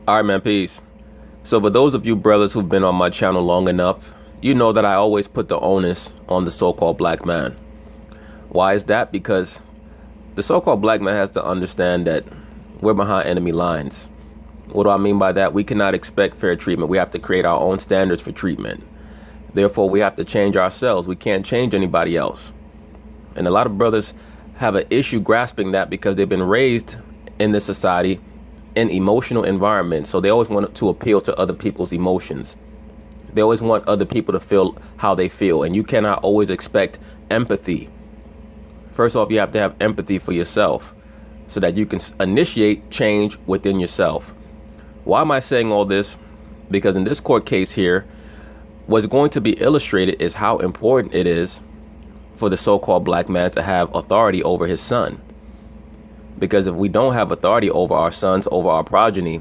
All right, man, peace. So for those of you brothers who've been on my channel long enough, you know that I always put the onus on the so-called black man. Why is that? Because the so-called black man has to understand that we're behind enemy lines. What do I mean by that? We cannot expect fair treatment. We have to create our own standards for treatment. Therefore, we have to change ourselves. We can't change anybody else. And a lot of brothers have an issue grasping that because they've been raised in this society in emotional environments. So they always want to appeal to other people's emotions. They always want other people to feel how they feel. And you cannot always expect empathy. First off, you have to have empathy for yourself so that you can initiate change within yourself. Why am I saying all this? Because in this court case here, what's going to be illustrated is how important it is for the so-called black man to have authority over his son. Because if we don't have authority over our sons, over our progeny,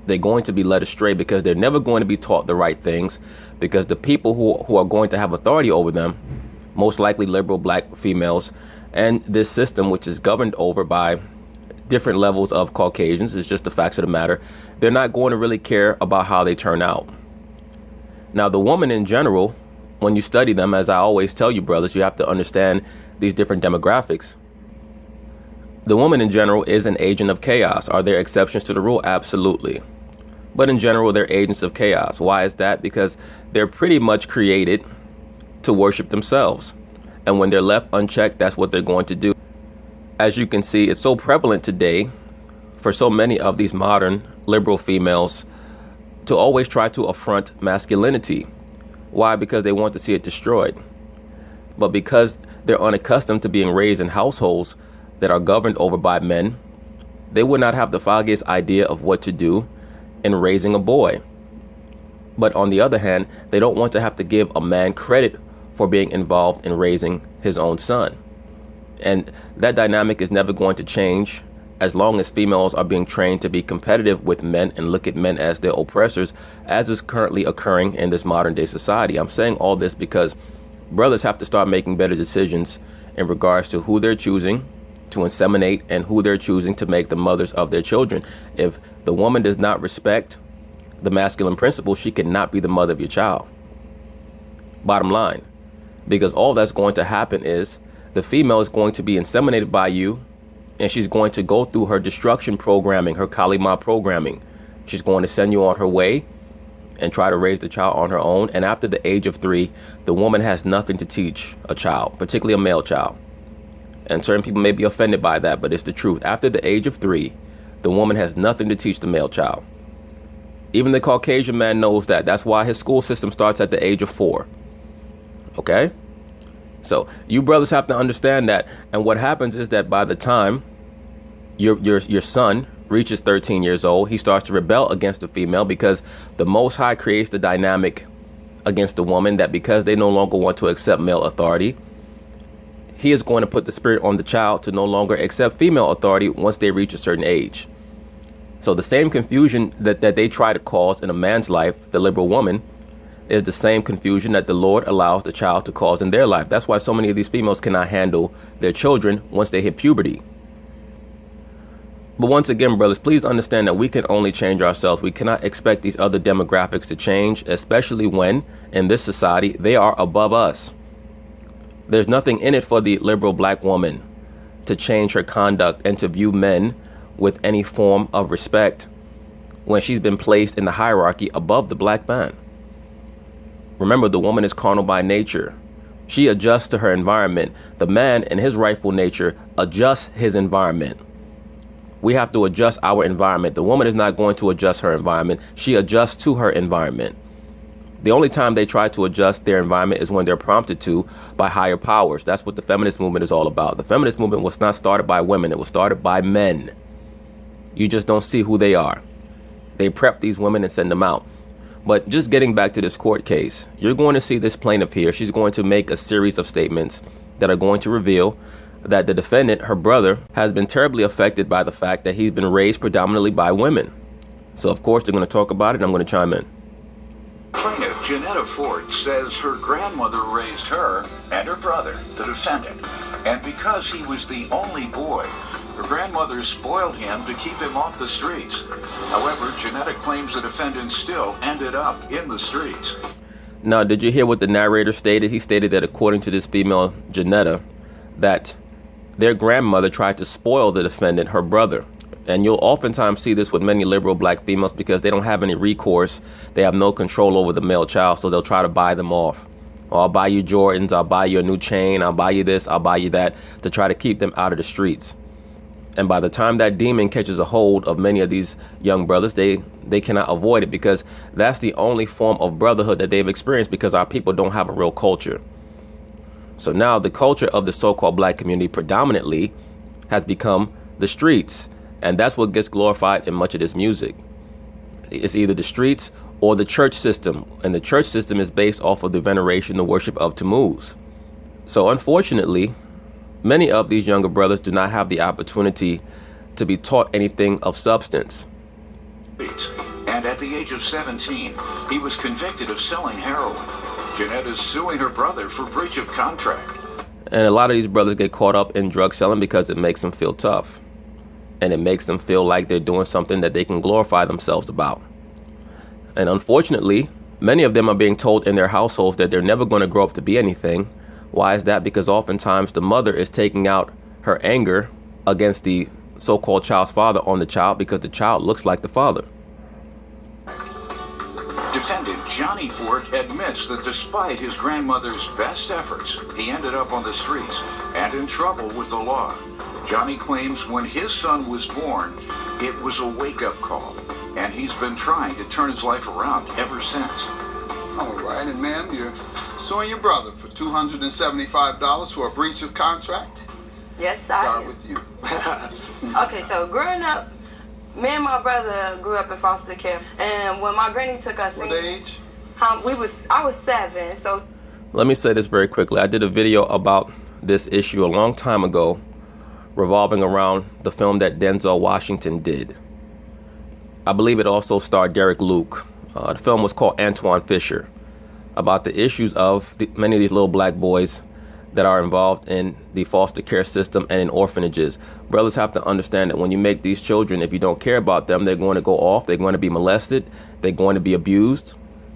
they're going to be led astray because they're never going to be taught the right things, because the people who are going to have authority over them, most likely liberal black females, and this system which is governed over by different levels of Caucasians, it's just the facts of the matter, they're not going to really care about how they turn out. Now, the woman in general, when you study them, as I always tell you brothers, you have to understand these different demographics. The woman in general is an agent of chaos. Are there exceptions to the rule? Absolutely. But in general, they're agents of chaos. Why is that? Because they're pretty much created to worship themselves. And when they're left unchecked, that's what they're going to do. As you can see, it's so prevalent today for so many of these modern liberal females to always try to affront masculinity. Why? Because they want to see it destroyed. But because they're unaccustomed to being raised in households that are governed over by men, they would not have the foggiest idea of what to do in raising a boy. But on the other hand, they don't want to have to give a man credit for being involved in raising his own son. And that dynamic is never going to change as long as females are being trained to be competitive with men and look at men as their oppressors, as is currently occurring in this modern day society. I'm saying all this because brothers have to start making better decisions in regards to who they're choosing to inseminate and who they're choosing to make the mothers of their children. If the woman does not respect the masculine principle, she cannot be the mother of your child. Bottom line. Because all that's going to happen is the female is going to be inseminated by you, and she's going to go through her destruction programming, her Kalima programming. She's going to send you on her way and try to raise the child on her own. And after the age of 3, the woman has nothing to teach a child, particularly a male child. And certain people may be offended by that, but it's the truth. After the age of 3, the woman has nothing to teach the male child. Even the Caucasian man knows that. That's why his school system starts at the age of 4. Okay? So you brothers have to understand that. And what happens is that by the time your son reaches 13 years old, he starts to rebel against the female, because the Most High creates the dynamic against the woman that because they no longer want to accept male authority, he is going to put the spirit on the child to no longer accept female authority once they reach a certain age. So the same confusion that they try to cause in a man's life, the liberal woman, is the same confusion that the Lord allows the child to cause in their life. That's why so many of these females cannot handle their children once they hit puberty. But once again, brothers, please understand that we can only change ourselves. We cannot expect these other demographics to change, especially when in this society they are above us. There's nothing in it for the liberal black woman to change her conduct and to view men with any form of respect when she's been placed in the hierarchy above the black man. Remember, the woman is carnal by nature. She adjusts to her environment. The man, in his rightful nature, adjusts his environment. We have to adjust our environment. The woman is not going to adjust her environment. She adjusts to her environment. The only time they try to adjust their environment is when they're prompted to by higher powers. That's what the feminist movement is all about. The feminist movement was not started by women. It was started by men. You just don't see who they are. They prep these women and send them out. But just getting back to this court case, you're going to see this plaintiff here. She's going to make a series of statements that are going to reveal that the defendant, her brother, has been terribly affected by the fact that he's been raised predominantly by women. So, of course, they're going to talk about it, and I'm going to chime in. Plaintiff Janetta Ford says her grandmother raised her and her brother, the defendant, and because he was the only boy, Her grandmother spoiled him to keep him off the streets. However, Janetta claims the defendant still ended up in the streets. Now, did you hear what the narrator stated? He stated that according to this female, Janetta, that their grandmother tried to spoil the defendant, her brother. And you'll oftentimes see this with many liberal black females because they don't have any recourse. They have no control over the male child, so they'll try to buy them off. Or I'll buy you Jordans, I'll buy you a new chain, I'll buy you this, I'll buy you that, to try to keep them out of the streets. And by the time that demon catches a hold of many of these young brothers, they cannot avoid it, because that's the only form of brotherhood that they've experienced, because our people don't have a real culture. So now the culture of the so-called black community predominantly has become the streets. And that's what gets glorified in much of this music. It's either the streets or the church system. And the church system is based off of the veneration, the worship of Tammuz. So unfortunately, many of these younger brothers do not have the opportunity to be taught anything of substance. And at the age of 17, he was convicted of selling heroin. Janetta's suing her brother for breach of contract. And a lot of these brothers get caught up in drug selling because it makes them feel tough. And it makes them feel like they're doing something that they can glorify themselves about. And unfortunately, many of them are being told in their households that they're never going to grow up to be anything. Why is that? Because oftentimes the mother is taking out her anger against the so-called child's father on the child because the child looks like the father. Defendant Johnny Ford admits that despite his grandmother's best efforts, he ended up on the streets and in trouble with the law. Johnny claims when his son was born, it was a wake-up call, and he's been trying to turn his life around ever since. All right, and ma'am, you're suing your brother for $275 for a breach of contract? Yes, I Start am. with you. Okay, so growing up, me and my brother grew up in foster care, and when my granny took us What in, age? I was 7, so. Let me say this very quickly. I did a video about this issue a long time ago, revolving around the film that Denzel Washington did. I believe it also starred Derek Luke. The film was called Antoine Fisher, about the issues of many of these little black boys that are involved in the foster care system and in orphanages. Brothers have to understand that when you make these children, if you don't care about them, they're going to go off, they're going to be molested, they're going to be abused,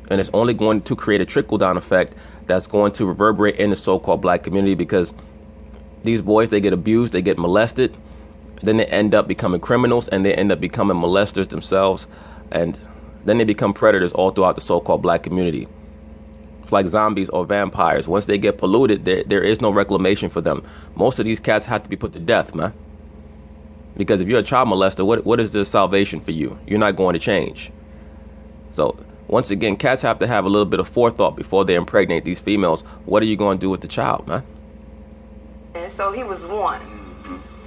and it's only going to create a trickle-down effect that's going to reverberate in the so-called black community, because these boys, they get abused, they get molested, then they end up becoming criminals, and they end up becoming molesters themselves, and then they become predators all throughout the so-called black community. It's like zombies or vampires. Once they get polluted, there is no reclamation for them. Most of these cats have to be put to death, man. Because if you're a child molester, what is the salvation for you? You're not going to change. So once again, cats have to have a little bit of forethought before they impregnate these females. What are you going to do with the child, man? And so he was 1.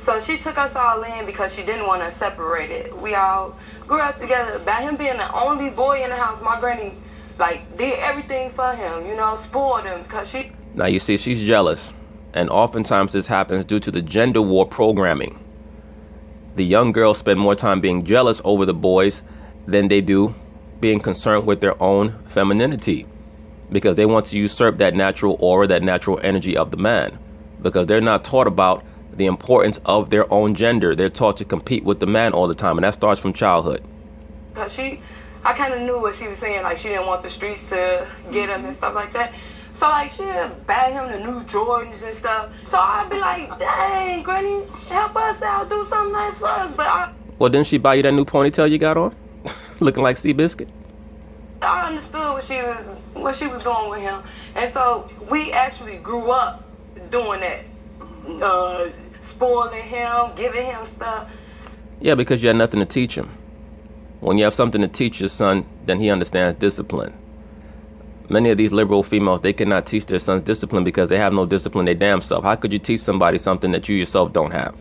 So she took us all in because she didn't want us separated. We all grew up together. By him being the only boy in the house, my granny, did everything for him, spoiled him, because she... Now, you see, she's jealous. And oftentimes this happens due to the gender war programming. The young girls spend more time being jealous over the boys than they do being concerned with their own femininity, because they want to usurp that natural aura, that natural energy of the man, because they're not taught about the importance of their own gender. They're taught to compete with the man all the time, and that starts from childhood. Because I kind of knew what she was saying, she didn't want the streets to get him and stuff like that. So she'd buy him the new Jordans and stuff. So I'd be like, dang, Granny, help us out, do something nice for us. But well, didn't she buy you that new ponytail you got on? Looking like Seabiscuit? I understood what she was doing with him. And so we actually grew up doing that. Spoiling him, giving him stuff. Yeah, because you had nothing to teach him. When you have something to teach your son, then he understands discipline. Many of these liberal females, they cannot teach their sons discipline because they have no discipline their damn self. How could you teach somebody something that you yourself don't have?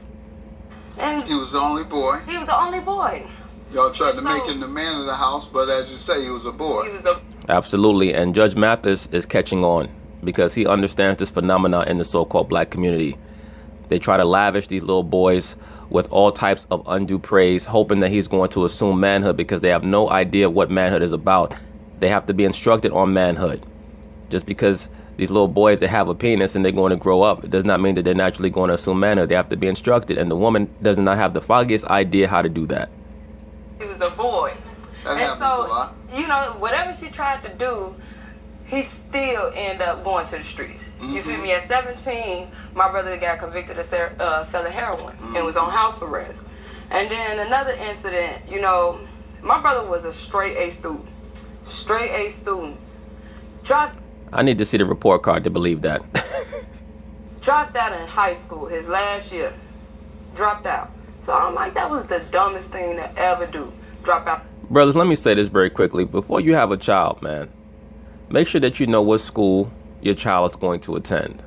And He was the only boy. he was the only boy. Y'all tried to make him the man of the house, but as you say, he was a boy. He was a... Absolutely. And Judge Mathis is catching on because he understands this phenomena in the so-called black community. They try to lavish these little boys with all types of undue praise, hoping that he's going to assume manhood, because they have no idea what manhood is about. They have to be instructed on manhood. Just because these little boys that have a penis and they're going to grow up. It does not mean that they're naturally going to assume manhood. They have to be instructed, and the woman does not have the foggiest idea how to do that. He was a boy. That And happens so, a lot. you know, whatever she tried to do, he still ended up going to the streets. You feel me? At 17, my brother got convicted of selling heroin and was on house arrest. And then another incident, you know, my brother was a straight A student. Straight A student. I need to see the report card to believe that. Dropped out in high school, his last year. Dropped out. So I'm like, that was the dumbest thing to ever do. Drop out. Brothers, let me say this very quickly. Before you have a child, man, make sure that you know what school your child is going to attend.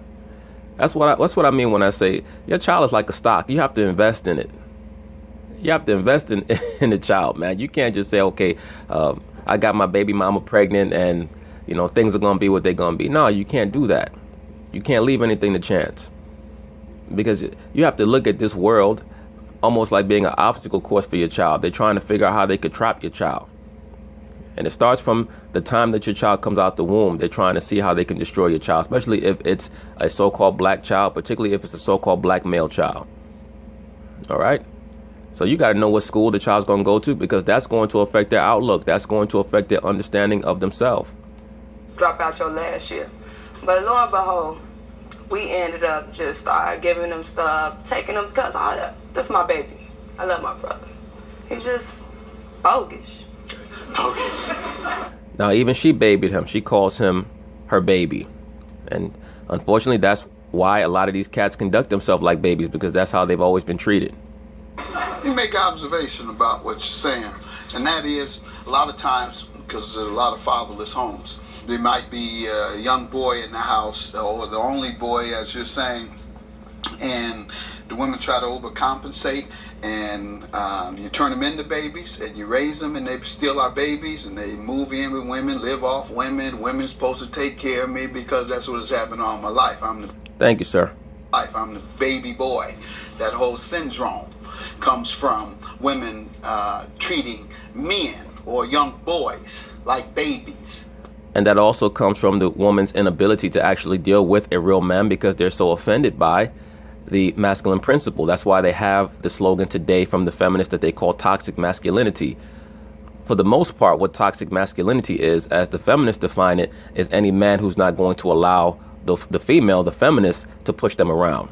That's what I mean when I say your child is like a stock. You have to invest in it. You have to invest in the child, man. You can't just say, okay, I got my baby mama pregnant and, you know, things are going to be what they're going to be. No, you can't do that. You can't leave anything to chance. Because you have to look at this world almost like being an obstacle course for your child. They're trying to figure out how they could trap your child. And it starts from the time that your child comes out the womb. They're trying to see how they can destroy your child, especially if it's a so-called black child, particularly if it's a so-called black male child. All right? So you got to know what school the child's going to go to, because that's going to affect their outlook. That's going to affect their understanding of themselves. Drop out your last year. But lo and behold, we ended up just giving them stuff, taking them, because that's my baby. I love my brother. He's just bogus. Bogus. Now, even she babied him. She calls him her baby. And unfortunately, that's why a lot of these cats conduct themselves like babies, because that's how they've always been treated. You make an observation about what you're saying, and that is a lot of times, because there's a lot of fatherless homes, there might be a young boy in the house, or the only boy, as you're saying, and the women try to overcompensate, and you turn them into babies, and you raise them, and they still are babies, and they move in with women, live off women. Women's supposed to take care of me because that's what has happened all my life. Thank you, sir. I'm the baby boy. That whole syndrome comes from women treating men or young boys like babies. And that also comes from the woman's inability to actually deal with a real man, because they're so offended by the masculine principle. That's why they have the slogan today from the feminists that they call toxic masculinity. For the most part, what toxic masculinity is, as the feminists define it, is any man who's not going to allow the female, the feminist, to push them around.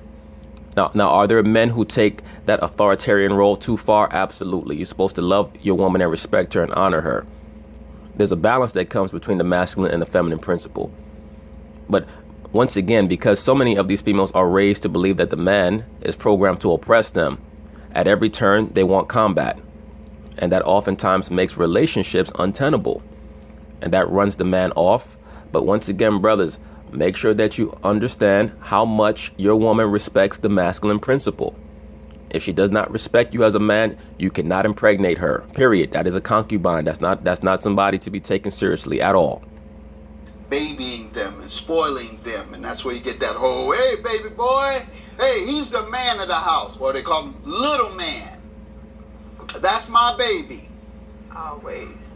Now, are there men who take that authoritarian role too far? Absolutely. You're supposed to love your woman and respect her and honor her. There's a balance that comes between the masculine and the feminine principle. But once again, because so many of these females are raised to believe that the man is programmed to oppress them, at every turn they want combat. And that oftentimes makes relationships untenable. And that runs the man off. But once again, brothers, make sure that you understand how much your woman respects the masculine principle. If she does not respect you as a man, you cannot impregnate her. Period. That is a concubine. That's not somebody to be taken seriously at all. Babying them and spoiling them, and that's where you get that whole, hey, baby boy, hey, he's the man of the house, or they call him little man. That's my baby. Always.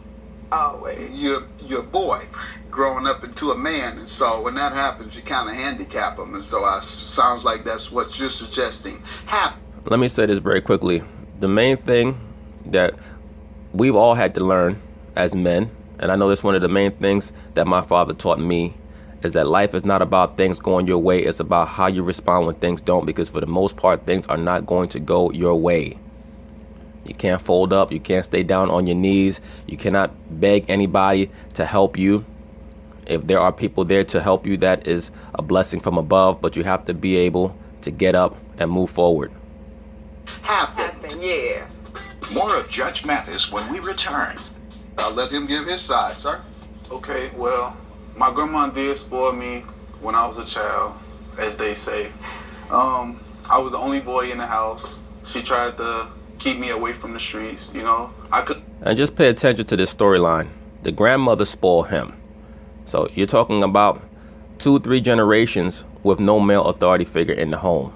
You're a boy growing up into a man, and so when that happens, you kind of handicap them, and so sounds like that's what you're suggesting happen. Let me say this very quickly. The main thing that we've all had to learn as men, and I know that's one of the main things that my father taught me, is that life is not about things going your way. It's about how you respond when things don't, because for the most part, things are not going to go your way. You can't fold up. You can't stay down on your knees. You cannot beg anybody to help you. If there are people there to help you, that is a blessing from above, but you have to be able to get up and move forward. Happen, yeah. More of Judge Mathis when we return. I'll let him give his side, sir. Okay, well, my grandma did spoil me when I was a child, as they say. I was the only boy in the house. She tried to keep me away from the streets, you know. And just pay attention to this storyline. The grandmother spoiled him. So you're talking about 2-3 generations with no male authority figure in the home.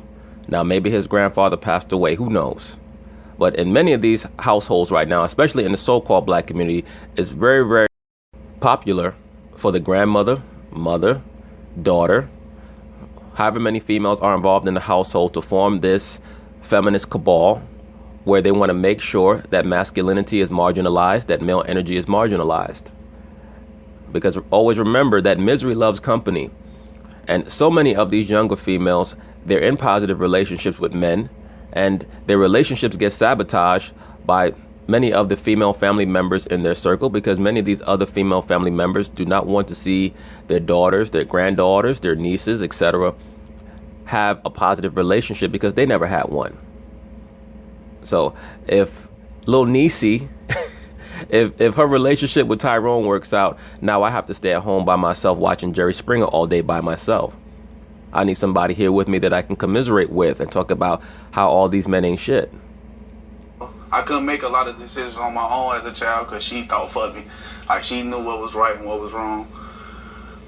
Now, maybe his grandfather passed away. Who knows? But in many of these households right now, especially in the so-called black community, it's very, very popular for the grandmother, mother, daughter, however many females are involved in the household, to form this feminist cabal where they want to make sure that masculinity is marginalized, that male energy is marginalized. Because always remember that misery loves company. And so many of these younger females, they're in positive relationships with men, and their relationships get sabotaged by many of the female family members in their circle, because many of these other female family members do not want to see their daughters, their granddaughters, their nieces, etc. have a positive relationship because they never had one. So if little niecey, if her relationship with Tyrone works out, now I have to stay at home by myself watching Jerry Springer all day by myself. I need somebody here with me that I can commiserate with and talk about how all these men ain't shit. I couldn't make a lot of decisions on my own as a child because she thought for me. Like, she knew what was right and what was wrong.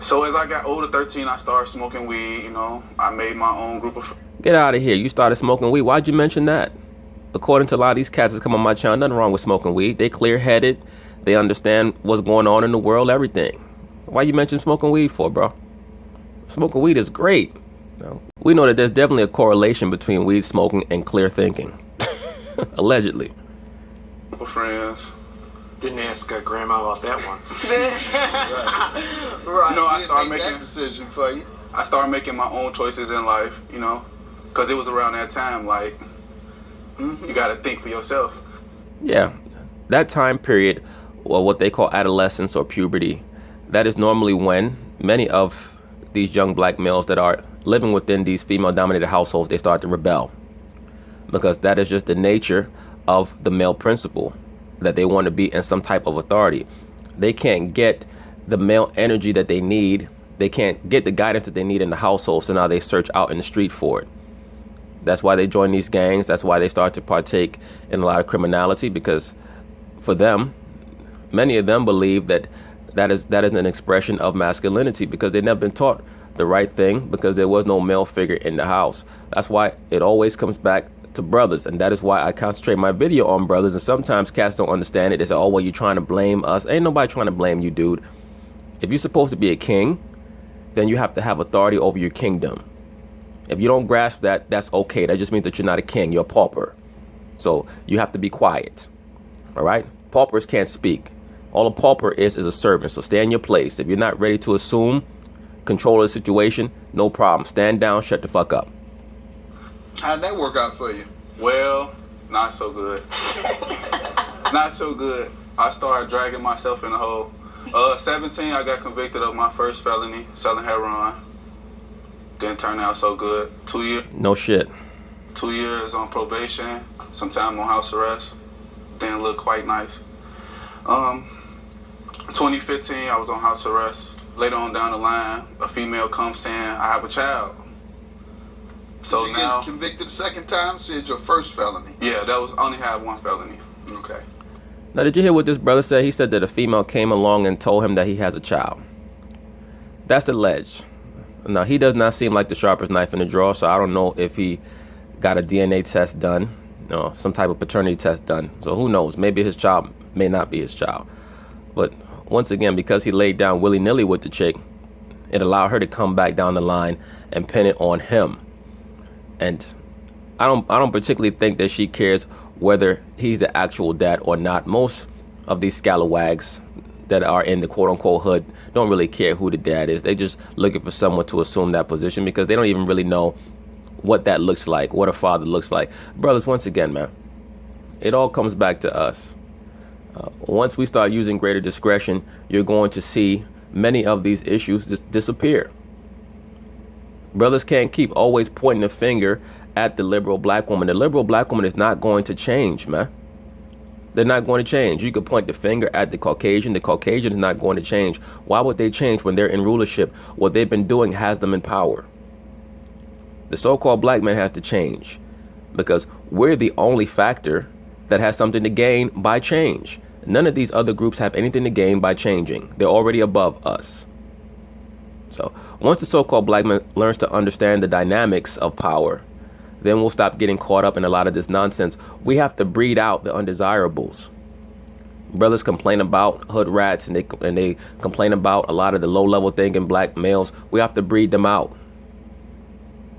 So as I got older, 13, I started smoking weed, you know. I made my own group of friends. Get out of here. You started smoking weed. Why'd you mention that? According to a lot of these cats that come on my channel, nothing wrong with smoking weed. They clear-headed. They understand what's going on in the world, everything. Why you mention smoking weed for, bro? Smoking weed is great. You know, we know that there's definitely a correlation between weed smoking and clear thinking. Allegedly. Group of friends. Didn't ask grandma about that one. Right. You know, I She started didn't make making that decision for you. I started making my own choices in life, you know, because it was around that time, like, you got to think for yourself. Yeah, that time period, or what they call adolescence or puberty, that is normally when many of these young black males that are living within these female-dominated households, they start to rebel. Because that is just the nature of the male principle, that they want to be in some type of authority. They can't get the male energy that they need. They can't get the guidance that they need in the household, so now they search out in the street for it. That's why they join these gangs. That's why they start to partake in a lot of criminality, because for them, many of them believe that that is an expression of masculinity, because they've never been taught the right thing, because there was no male figure in the house. That's why it always comes back to brothers, and that is why I concentrate my video on brothers. And sometimes cats don't understand it. They say, oh, well, you're trying to blame us. Ain't nobody trying to blame you, dude. If you're supposed to be a king, then you have to have authority over your kingdom. If you don't grasp that, that's okay. That just means that you're not a king. You're a pauper. So you have to be quiet. All right? Paupers can't speak. All a pauper is a servant. So stay in your place. If you're not ready to assume control of the situation, no problem. Stand down, shut the fuck up. How'd that work out for you? Well, not so good. Not so good. I started dragging myself in the hole. 17, I got convicted of my first felony, selling heroin. Didn't turn out so good. 2 years. No shit. 2 years on probation, some time on house arrest. Didn't look quite nice. 2015, I was on house arrest. Later on down the line, a female comes saying, I have a child. So Did you now, get convicted the second time? So it's your first felony. yeah, that was only had one felony. Okay. Now, did you hear what this brother said? He said that a female came along and told him that he has a child. That's alleged. Now, he does not seem like the sharpest knife in the drawer, so I don't know if he got a DNA test done, some type of paternity test done. So who knows? Maybe his child may not be his child. But once again, because he laid down willy-nilly with the chick, it allowed her to come back down the line and pin it on him. And I don't particularly think that she cares whether he's the actual dad or not. Most of these scalawags that are in the quote-unquote hood don't really care who the dad is. They just looking for someone to assume that position, because they don't even really know what that looks like, what a father looks like. Brothers, once again, man, it all comes back to us. Once we start using greater discretion, you're going to see many of these issues just disappear. Brothers can't keep always pointing the finger at the liberal black woman. The liberal black woman is not going to change, man. They're not going to change. You could point the finger at the Caucasian. The Caucasian is not going to change. Why would they change when they're in rulership? What they've been doing has them in power. The so-called black man has to change, because we're the only factor that has something to gain by change. None of these other groups have anything to gain by changing. They're already above us. So once the so-called black man learns to understand the dynamics of power, then we'll stop getting caught up in a lot of this nonsense. We have to breed out the undesirables. Brothers complain about hood rats, and they complain about a lot of the low-level thinking black males. We have to breed them out.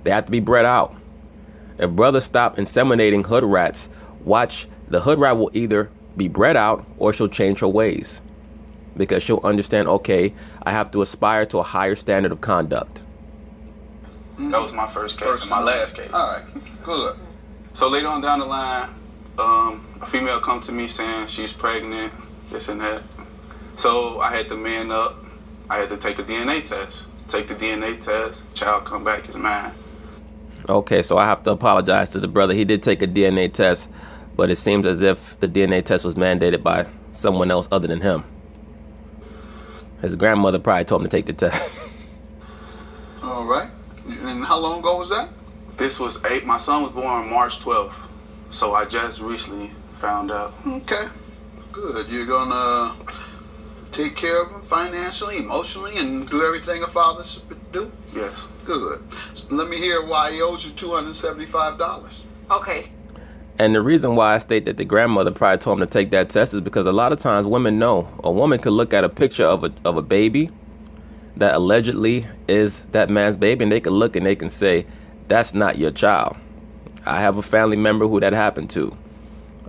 They have to be bred out. If brothers stop inseminating hood rats, watch, the hood rat will either be bred out or she'll change her ways. Because she'll understand, okay, I have to aspire to a higher standard of conduct. That was my first case and my last case. All right, good. So later on down the line, a female come to me saying she's pregnant, this and that. So I had to man up. I had to take a DNA test. Take the DNA test, child come back is mine. Okay, so I have to apologize to the brother. He did take a DNA test, but it seems as if the DNA test was mandated by someone else other than him. His grandmother probably told him to take the test. All right. And how long ago was that? This was my son was born March 12th. So I just recently found out. Okay. Good. You're going to take care of him financially, emotionally, and do everything a father should do? Yes. Good. So let me hear why he owes you $275. Okay. And the reason why I state that the grandmother probably told him to take that test is because a lot of times women know. A woman could look at a picture of a baby that allegedly is that man's baby, and they can look and they can say, that's not your child. I have a family member who that happened to.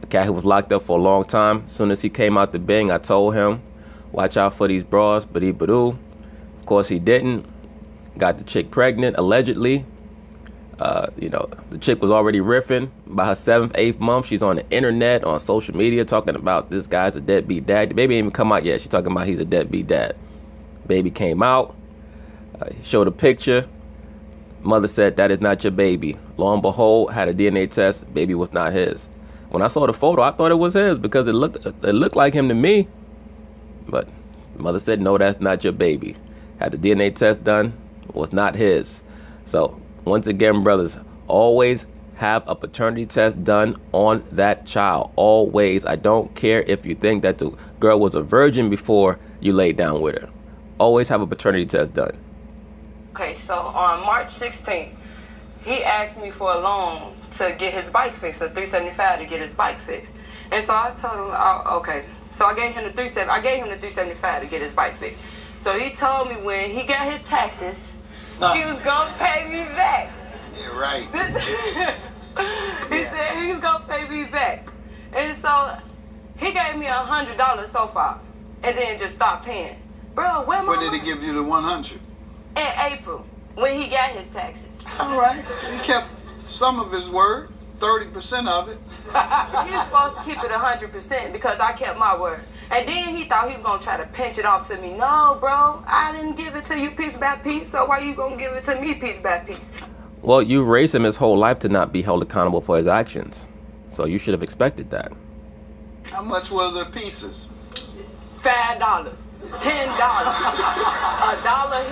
A cat who was locked up for a long time. As soon as he came out the Bing, I told him, watch out for these bras, badoo. Of course, he didn't. Got the chick pregnant, allegedly. The chick was already riffing. By her 7th, 8th month, she's on the internet, on social media, talking about this guy's a deadbeat dad. The baby ain't even come out yet. She's talking about he's a deadbeat dad. Baby came out, showed a picture. Mother said, that is not your baby. Lo and behold, had a DNA test. Baby was not his. When I saw the photo, I thought it was his because it looked like him to me. But mother said, no, that's not your baby. Had the DNA test done, was not his. So once again, brothers, always have a paternity test done on that child. Always. I don't care if you think that the girl was a virgin before you laid down with her. Always have a paternity test done. Okay, so on March 16th, he asked me for a loan to get his bike fixed, so $375 to get his bike fixed. And so I told him, okay. So I gave him the $375 to get his bike fixed. So he told me when he got his taxes, he was gonna pay me back. Yeah, right. He said he was gonna pay me back. And so he gave me $100 so far, and then just stopped paying. Bro, where my When did he give you the 100? In April, when he got his taxes. All right. He kept some of his word, 30% of it. He was supposed to keep it 100% because I kept my word. And then he thought he was going to try to pinch it off to me. No, bro, I didn't give it to you piece by piece, so why you going to give it to me piece by piece? Well, you raised him his whole life to not be held accountable for his actions. So you should have expected that. How much were the pieces? $5, $10, $1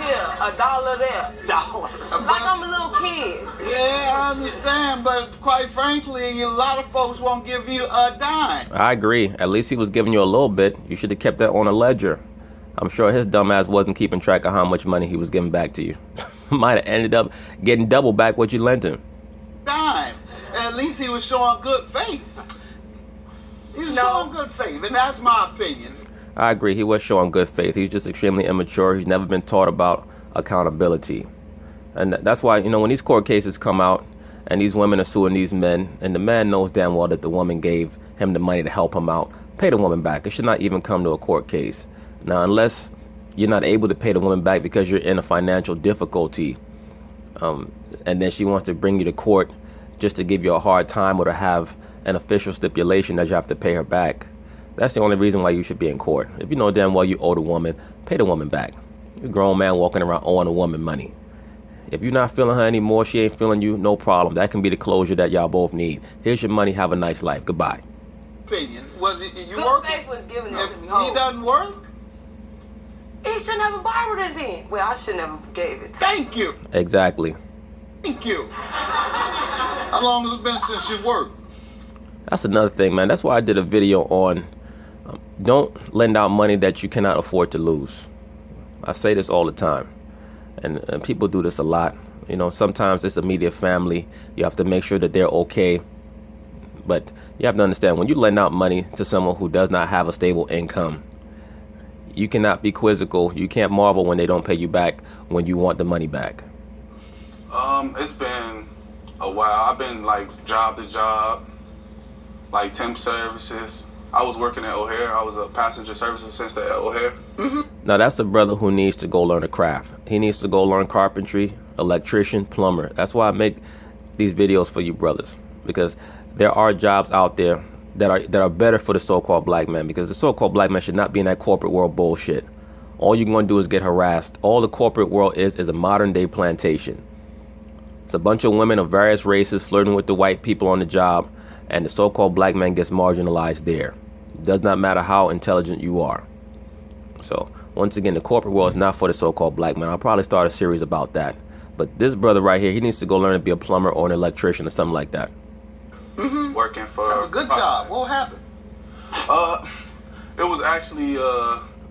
here, $1 there. Like I'm a little kid. Yeah, I understand, but quite frankly, a lot of folks won't give you a dime. I agree. At least he was giving you a little bit. You should have kept that on a ledger. I'm sure his dumb ass wasn't keeping track of how much money he was giving back to you. Might have ended up getting double back what you lent him. Dime. At least he was showing good faith. He was showing good faith, and that's my opinion. I agree. He was showing good faith. He's just extremely immature. He's never been taught about accountability. And that's why, when these court cases come out and these women are suing these men, and the man knows damn well that the woman gave him the money to help him out, pay the woman back. It should not even come to a court case. Now, unless you're not able to pay the woman back because you're in a financial difficulty, and then she wants to bring you to court just to give you a hard time or to have an official stipulation that you have to pay her back, that's the only reason why you should be in court. If you know damn well you owe the woman, pay the woman back. You're a grown man walking around owing a woman money. If you're not feeling her anymore, she ain't feeling you, no problem. That can be the closure that y'all both need. Here's your money. Have a nice life. Goodbye. Opinion. Was it you Good working? faith was giving it If to me he whole. doesn't work, He should never borrowed it then. Well, I should never gave it to him. thank you. Exactly. Thank you. How long has it been since you've worked? That's another thing, man. That's why I did a video on don't lend out money that you cannot afford to lose. I say this all the time. And people do this a lot. Sometimes it's immediate family. You have to make sure that they're okay But you have to understand, when you lend out money to someone who does not have a stable income, you cannot be quizzical. You can't marvel when they don't pay you back when you want the money back. It's been a while. I've been like job to job, like temp services. I was working at O'Hare. I was a passenger service assistant at O'Hare. Now that's a brother who needs to go learn a craft. He needs to go learn carpentry, electrician, plumber. That's why I make these videos for you brothers, because there are jobs out there that are better for the so-called black man, because the so-called black man should not be in that corporate world bullshit. All you're going to do is get harassed. All the corporate world is a modern day plantation. It's a bunch of women of various races flirting with the white people on the job, and the so-called black man gets marginalized there. It does not matter how intelligent you are. So once again, the corporate world is not for the so-called black man. I'll probably start a series about that. But this brother right here, he needs to go learn to be a plumber or an electrician or something like that. Working for... That's a good job. What happened? It was actually...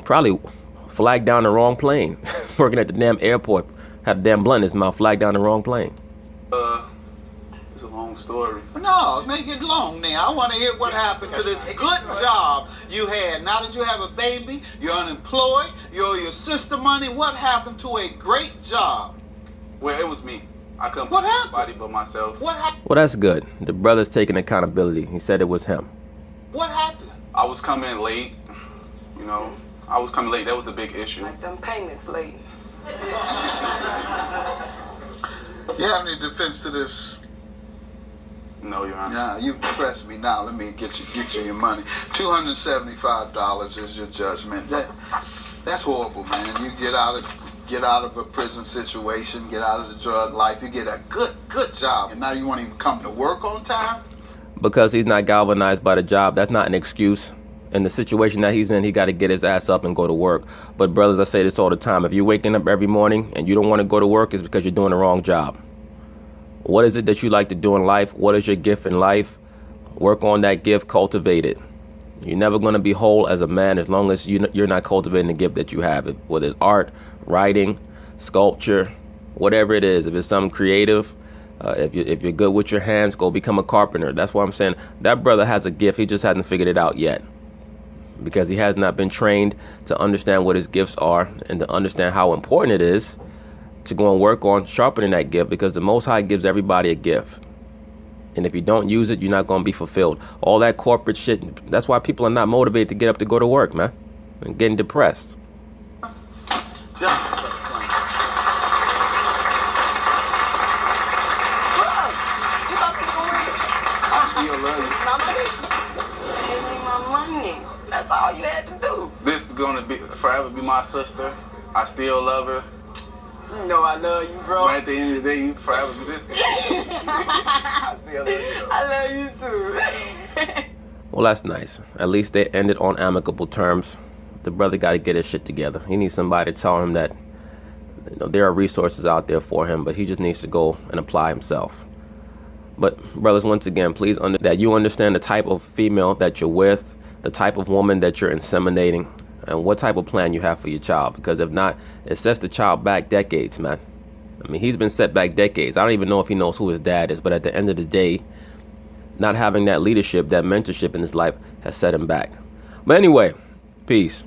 Probably flagged down the wrong plane. Working at the damn airport. Had a damn blunt in his mouth, flagged down the wrong plane. It's a long story. No, make it long now. I want to hear what happened to this good job you had. Now that you have a baby, you're unemployed, you owe your sister money. What happened to a great job? Well, it was me. I couldn't What blame happened? anybody but myself. What happened? Well, that's good. The brother's taking accountability. He said it was him. What happened? I was coming late. You know, I was coming late. That was the big issue. Like them payments late. You have any defense to this? No, Your Honor. Nah, you've pressed me. Now let me get you your money. $275 is your judgment. That's horrible, man. You get out of a prison situation, get out of the drug life, you get a good job, and now you won't even come to work on time? Because he's not galvanized by the job, that's not an excuse. In the situation that he's in, he got to get his ass up and go to work. But brothers, I say this all the time. If you're waking up every morning and you don't want to go to work, it's because you're doing the wrong job. What is it that you like to do in life? What is your gift in life? Work on that gift, cultivate it. You're never going to be whole as a man as long as you're not cultivating the gift that you have. Whether it's art, writing, sculpture, whatever it is. If it's something creative, if you're good with your hands, go become a carpenter. That's why I'm saying that brother has a gift. He just hasn't figured it out yet, because he has not been trained to understand what his gifts are and to understand how important it is to go and work on sharpening that gift, because the Most High gives everybody a gift. And if you don't use it, you're not going to be fulfilled. All that corporate shit, that's why people are not motivated to get up to go to work, man. And getting depressed. That's all you had to do. This is gonna be forever be my sister. I still love her. You know I love you, bro. But at the end of the day, you forever be this. I still love you. I love you too. Well, that's nice. At least they ended on amicable terms. The brother got to get his shit together. He needs somebody to tell him that there are resources out there for him, but he just needs to go and apply himself. But brothers, once again, please that you understand the type of female that you're with, the type of woman that you're inseminating, and what type of plan you have for your child. Because if not, it sets the child back decades, man. I mean, he's been set back decades. I don't even know if he knows who his dad is, but at the end of the day, not having that leadership, that mentorship in his life has set him back. But anyway, peace.